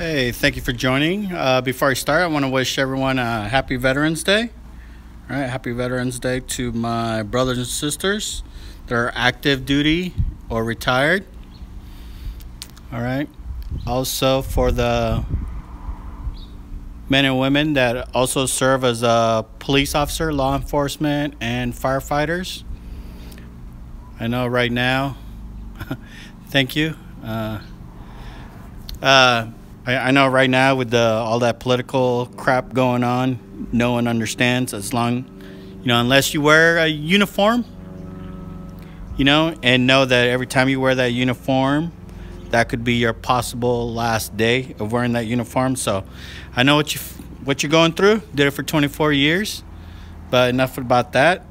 Hey, thank you for joining. Before I start, I want to wish everyone a happy Veterans Day. All right, happy Veterans Day to my brothers and sisters that are active duty or retired. All right. Also for the men and women that also serve as a police officer, law enforcement, and firefighters. I know right now, thank you. I know right now with all that political crap going on, no one understands unless you wear a uniform, and know that every time you wear that uniform, that could be your possible last day of wearing that uniform. So I know what you're going through. Did it for 24 years, but enough about that.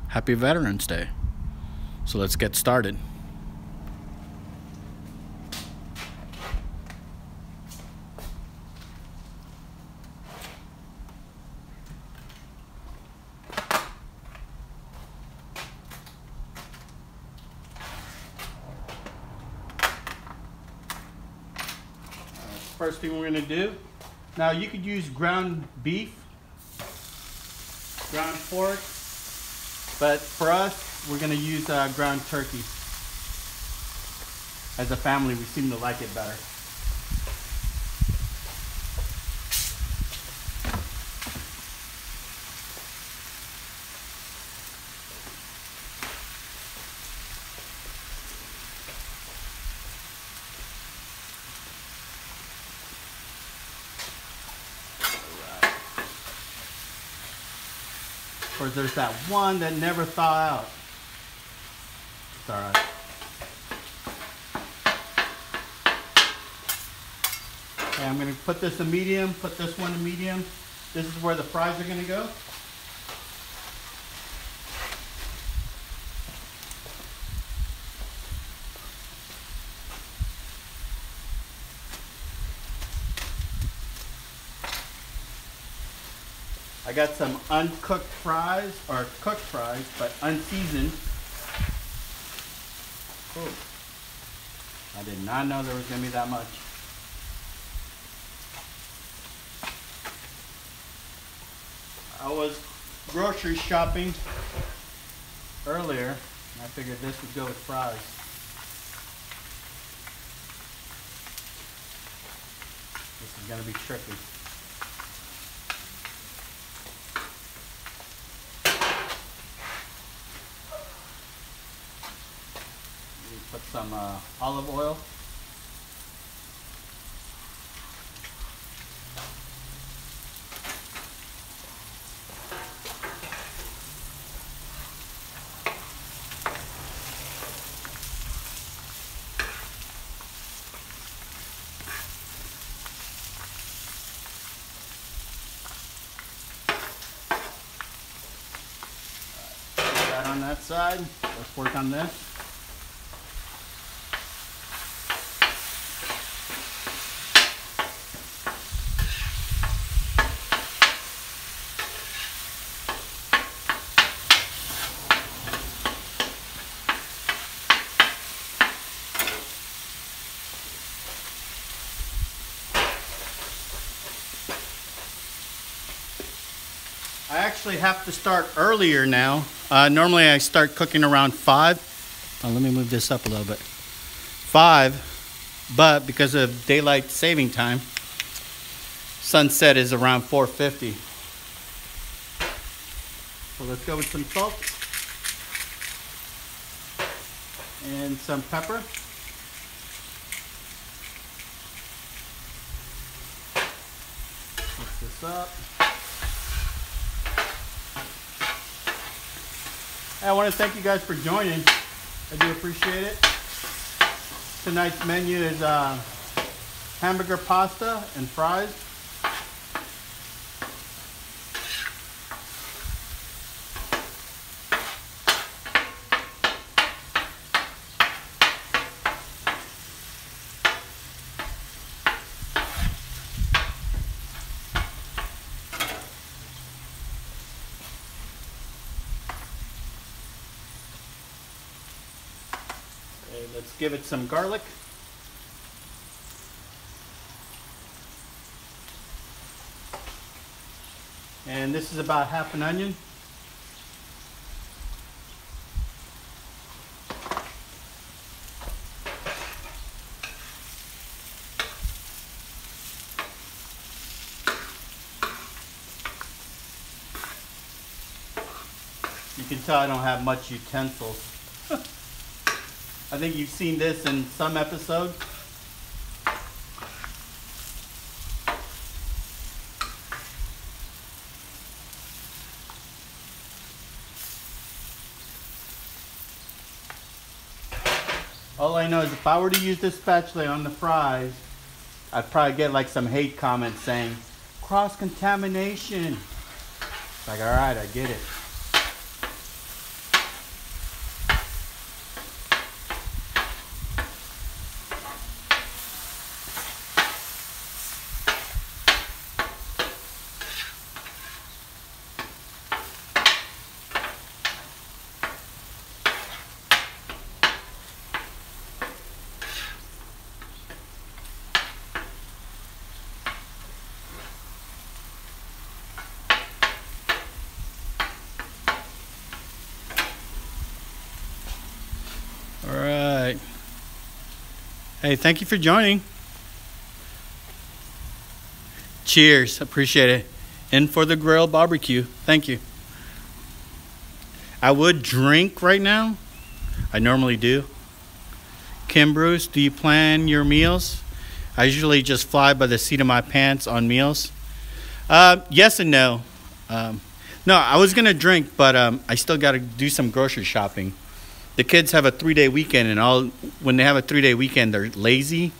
Happy Veterans Day. So let's get started. First thing we're going to do, now you could use ground beef, ground pork, but for us, we're going to use ground turkey. As a family, we seem to like it better. Of course, there's that one that never thaw out. It's all right. Okay, I'm going to put this in medium, put this one in medium. This is where the fries are going to go. I got some uncooked fries, or cooked fries, but unseasoned. Oh, I did not know there was going to be that much. I was grocery shopping earlier, and I figured this would go with fries. This is going to be tricky. Put some olive oil. Put that on that side. Let's work on this. I actually have to start earlier now. Normally I start cooking around 5. Let me move this up a little bit. 5, but because of daylight saving time, sunset is around 4:50. So let's go with some salt and some pepper. Mix this up. I want to thank you guys for joining. I do appreciate it. Tonight's menu is hamburger pasta and fries. Okay, let's give it some garlic. And this is about half an onion. You can tell I don't have much utensils. I think you've seen this in some episodes. All I know is if I were to use this spatula on the fries, I'd probably get like some hate comments saying, cross-contamination. Like, all right, I get it. All right. Hey, thank you for joining. Cheers. Appreciate it. In for the grill barbecue. Thank you. I would drink right now. I normally do. Kim Bruce, do you plan your meals? I usually just fly by the seat of my pants on meals. Yes and no. No, I was going to drink, but I still got to do some grocery shopping. The kids have a 3-day weekend, and when they have a 3-day weekend, they're lazy,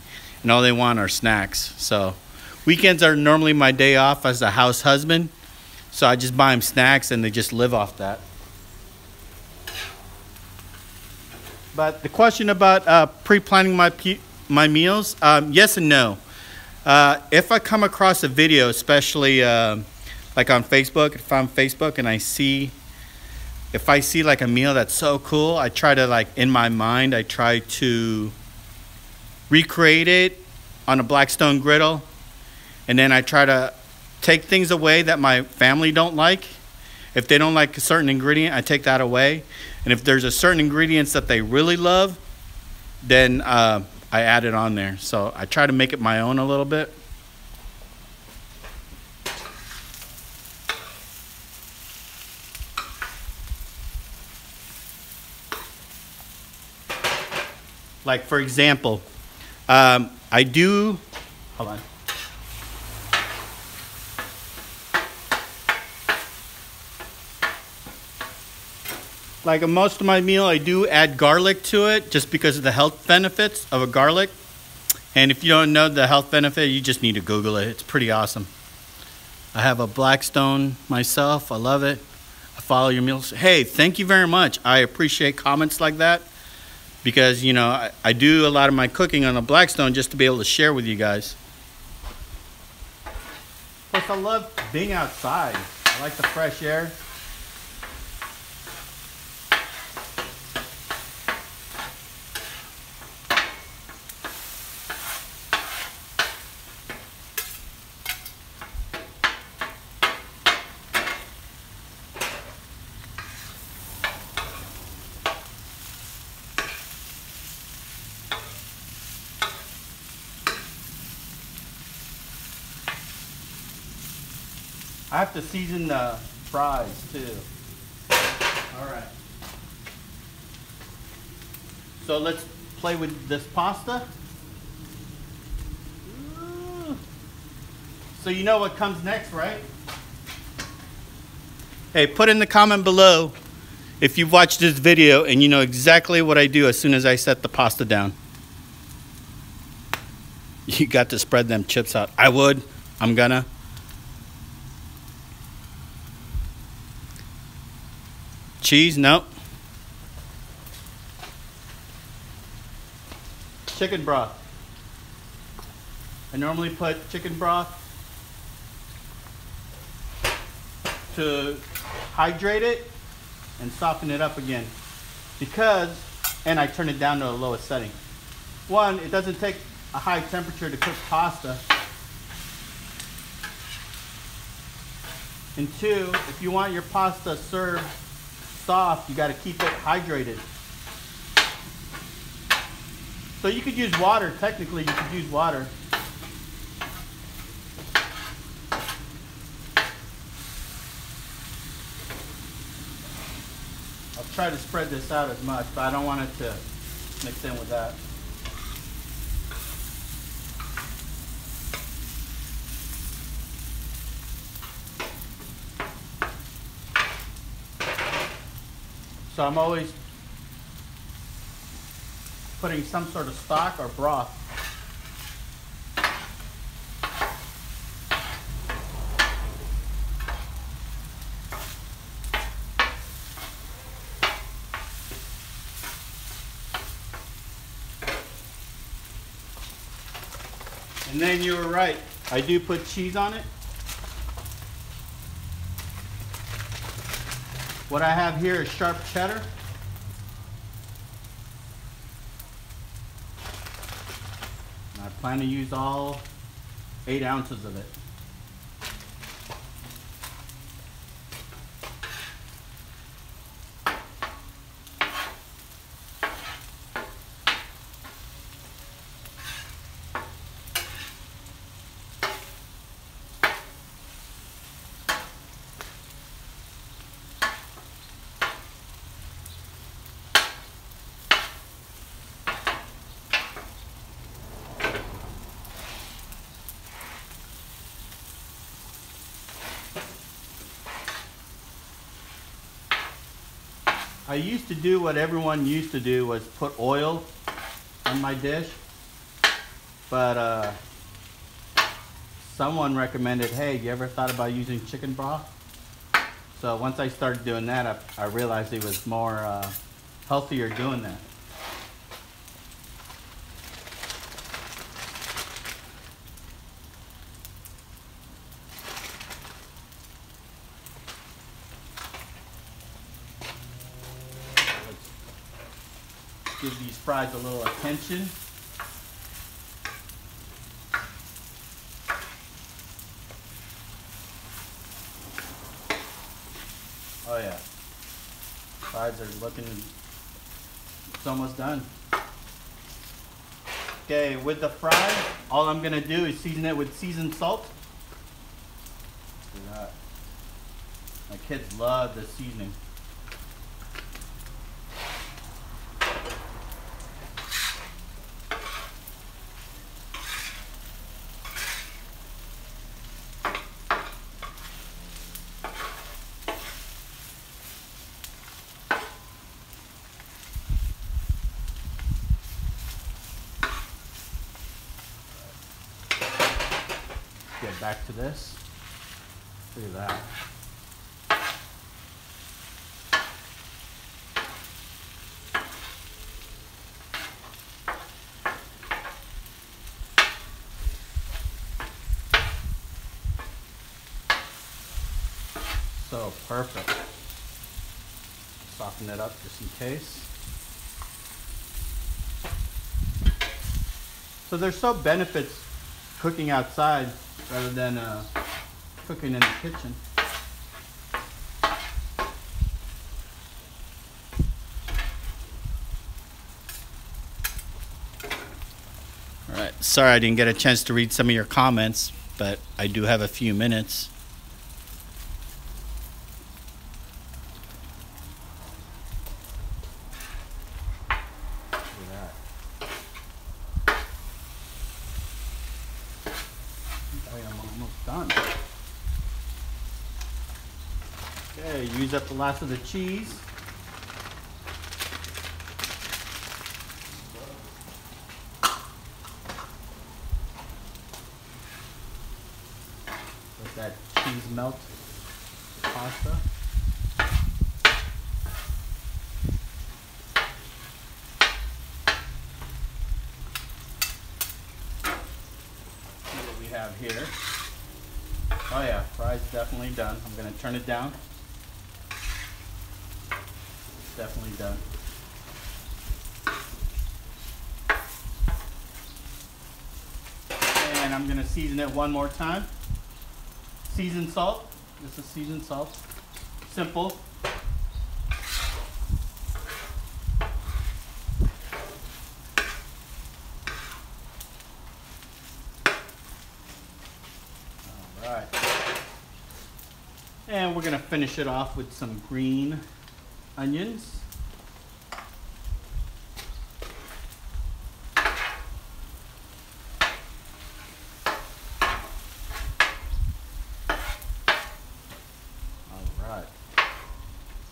and all they want are snacks. So weekends are normally my day off as a house husband, so I just buy them snacks, and they just live off that. But the question about pre-planning my meals, yes and no. If I come across a video, especially like on Facebook, if I'm on Facebook and if I see like a meal that's so cool, I try to, like, in my mind, I try to recreate it on a Blackstone Griddle, and then I try to take things away that my family don't like. If they don't like a certain ingredient, I take that away. And if there's a certain ingredients that they really love, then I add it on there. So I try to make it my own a little bit. Like, for example, I do, hold on. Like most of my meal, I do add garlic to it just because of the health benefits of a garlic. And if you don't know the health benefit, you just need to Google it. It's pretty awesome. I have a Blackstone myself. I love it. I follow your meals. Hey, thank you very much. I appreciate comments like that. Because, you know, I do a lot of my cooking on a Blackstone just to be able to share with you guys. Plus, I love being outside. I like the fresh air. I have to season the fries too. All right. So let's play with this pasta. Ooh. So you know what comes next, right? Hey, put in the comment below if you've watched this video and you know exactly what I do as soon as I set the pasta down. You got to spread them chips out. I would. I'm gonna. Cheese, nope. Chicken broth. I normally put chicken broth to hydrate it and soften it up again. And I turn it down to the lowest setting. One, it doesn't take a high temperature to cook pasta. And two, if you want your pasta served soft, you got to keep it hydrated. So you could use water. Technically, you could use water. I'll try to spread this out as much, but I don't want it to mix in with that. So I'm always putting some sort of stock or broth. And then you were right, I do put cheese on it. What I have here is sharp cheddar. And I plan to use all 8 ounces of it. I used to do what everyone used to do, was put oil on my dish, but someone recommended, hey, you ever thought about using chicken broth? So once I started doing that, I realized it was more healthier doing that. Give these fries a little attention. Oh yeah, fries are looking, it's almost done. Okay, with the fries, all I'm gonna do is season it with seasoned salt. Look at that. My kids love the seasoning. Get back to this. Look at that. So perfect. Soften it up just in case. So there's some benefits cooking outside rather than cooking in the kitchen. All right, sorry I didn't get a chance to read some of your comments, but I do have a few minutes. Done. Okay, use up the last of the cheese. Let that cheese melt the pasta. See what we have here. Oh yeah, fries definitely done. I'm gonna turn it down. It's definitely done. And I'm gonna season it one more time. Seasoned salt. This is seasoned salt. Simple. All right. And we're gonna finish it off with some green onions.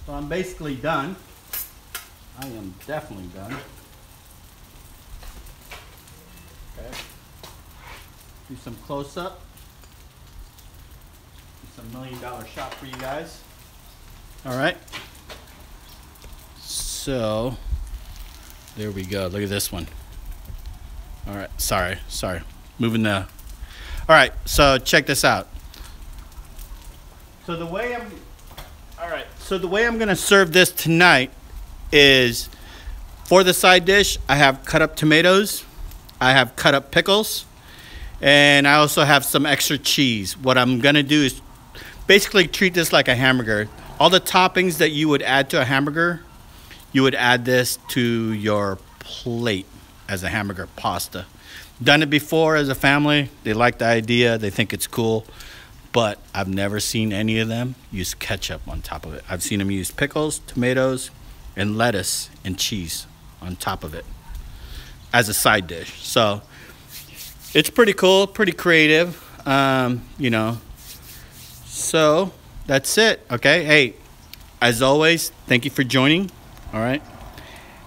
So I'm basically done. I am definitely done. Okay. Do some close up. It's a $1 million shot for you guys. All right. So there we go. Look at this one. All right. Sorry. Moving the. All right. So check this out. So the way I'm gonna serve this tonight is, for the side dish, I have cut up tomatoes, I have cut up pickles, and I also have some extra cheese. What I'm gonna do is basically treat this like a hamburger. All the toppings that you would add to a hamburger, you would add this to your plate as a hamburger pasta. Done it before as a family. They like the idea. They think it's cool. But I've never seen any of them use ketchup on top of it. I've seen them use pickles, tomatoes, and lettuce and cheese on top of it as a side dish. So it's pretty cool, pretty creative, you know. So that's it, okay? Hey, as always, thank you for joining, all right?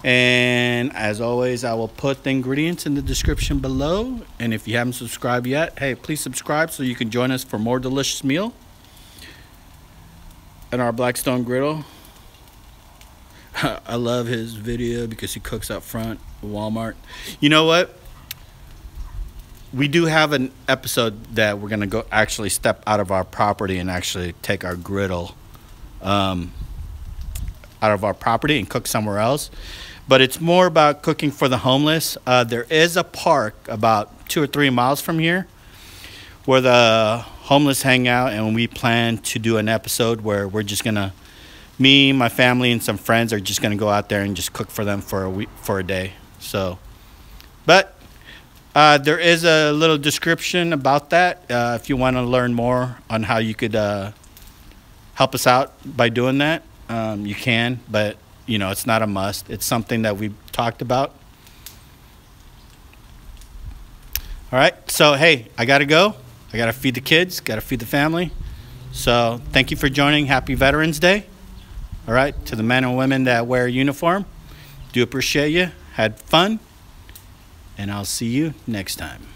And as always, I will put the ingredients in the description below. And if you haven't subscribed yet, hey, please subscribe so you can join us for more delicious meal at our Blackstone Griddle. I love his video because he cooks up front at Walmart. You know what? We do have an episode that we're going to go actually step out of our property and actually take our griddle out of our property and cook somewhere else. But it's more about cooking for the homeless. There is a park about 2 or 3 miles from here where the homeless hang out, and we plan to do an episode where we're just gonna, me, my family, and some friends are just gonna go out there and just cook for them for a week, for a day. So, but there is a little description about that if you want to learn more on how you could help us out by doing that. You can, but you know, it's not a must. It's something that we've talked about. All right. So, hey, I got to go. I got to feed the kids, got to feed the family. So thank you for joining. Happy Veterans Day. All right. To the men and women that wear a uniform, do appreciate you. Had fun. And I'll see you next time.